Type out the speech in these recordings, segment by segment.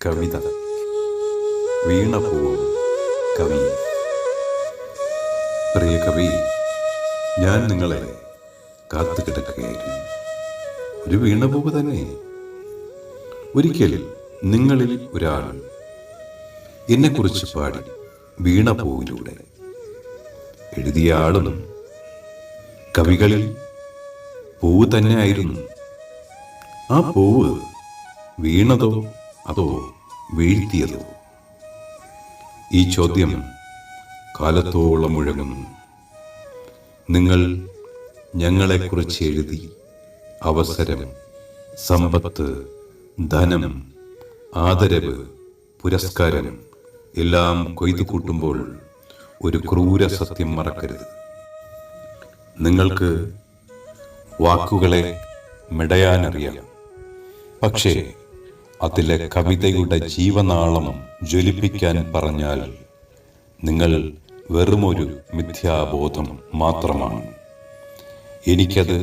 കവിത വീണപൂവും കവി. പ്രിയ കവി, ഞാൻ നിങ്ങളെ കാത്തു കിടക്കുകയായിരുന്നു. ഒരു വീണപൂവ് തന്നെ. ഒരിക്കൽ നിങ്ങളിൽ ഒരാൾ എന്നെക്കുറിച്ച് പാടി വീണപൂവിലൂടെ. എഴുതിയ ആളും കവികളിൽ പൂവ് തന്നെ ആയിരുന്നു. ആ പൂവ് വീണതോ അതോ വീഴ്ത്തിയതോ? ഈ ചോദ്യം കാലത്തോളം മുഴങ്ങുന്നു. നിങ്ങൾ ഞങ്ങളെക്കുറിച്ച് എഴുതി അവസരം, സമ്പത്ത്, ധനം, ആദരവ്, പുരസ്കാരം എല്ലാം കൊയ്തു കൂട്ടുമ്പോൾ ഒരു ക്രൂര സത്യം മറക്കരുത്. നിങ്ങൾക്ക് വാക്കുകളെ മെടയാനറിയാം. പക്ഷേ അതിലെ കവിതയുടെ ജീവനാളം ജ്വലിപ്പിക്കാൻ പറഞ്ഞാൽ നിങ്ങൾ വെറുമൊരു മിഥ്യാബോധം മാത്രമാണ്. എനിക്കത്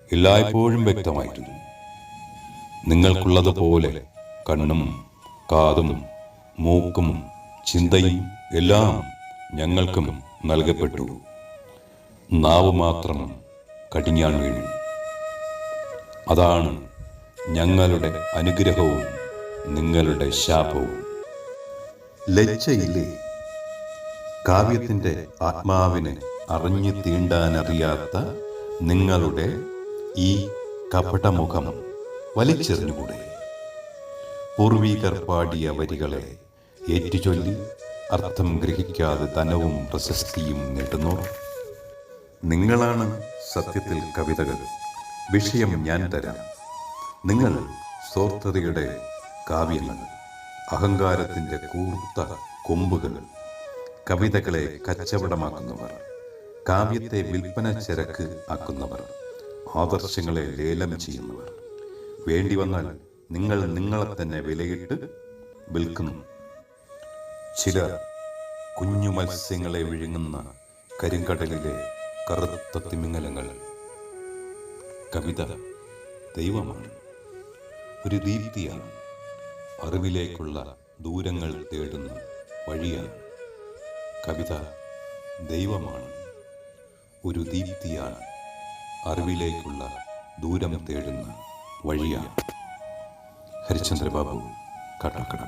എല്ലായ്പ്പോഴും വ്യക്തമായിരുന്നു. നിങ്ങൾക്കുള്ളതുപോലെ കണ്ണും കാതും മൂക്കും ചിന്തയും എല്ലാം ഞങ്ങൾക്കും നൽകപ്പെട്ടു. നാവ് മാത്രം കടിഞ്ഞാൺ വീണു. അതാണ് ഞങ്ങളുടെ അനുഗ്രഹവും നിങ്ങളുടെ ശാപവും. ലജ്ജയില്ലേ? കാവ്യത്തിൻ്റെ ആത്മാവിനെ അറിഞ്ഞു തീണ്ടാനറിയാത്ത നിങ്ങളുടെ ഈ കപടമുഖം വലിച്ചെറിഞ്ഞുകൂടെ? പൂർവീകർ പാടിയ വരികളെ ഏറ്റുചൊല്ലി അർത്ഥം ഗ്രഹിക്കാതെ ധനവും പ്രശസ്തിയും നേടുന്നു. നിങ്ങളാണ് സത്യത്തിൽ കവിതകൾ. വിഷയം ഞാൻ തരാം. നിങ്ങൾ സ്വാർത്ഥതയുടെ കാവ്യങ്ങൾ, അഹങ്കാരത്തിൻ്റെ കൂർത്ത കൊമ്പുകൾ, കവിതകളെ കച്ചവടമാക്കുന്നവർ, കാവ്യത്തെ വിൽപ്പന ചരക്ക് ആക്കുന്നവർ, ആദർശങ്ങളെ ലേലം ചെയ്യുന്നവർ. വേണ്ടി വന്നാൽ നിങ്ങൾ നിങ്ങളെ തന്നെ വിലയിട്ട് വിൽക്കുന്നു. ചിലർ കുഞ്ഞു മത്സ്യങ്ങളെ വിഴുങ്ങുന്ന കരിങ്കടലിലെ കറുത്ത തിമിംഗലങ്ങൾ. കവിത ദൈവമാണ്, ഒരു ദീപ്തിയാണ്, അറിവിലേക്കുള്ള ദൂരങ്ങൾ തേടുന്ന വഴിയാണ്. കവിത ദൈവമാണ്, ഒരു ദീപ്തിയാണ്, അറിവിലേക്കുള്ള ദൂരം തേടുന്ന വഴിയാണ്. ഹരിചന്ദ്ര ബാബു, കാട്ടാക്കട.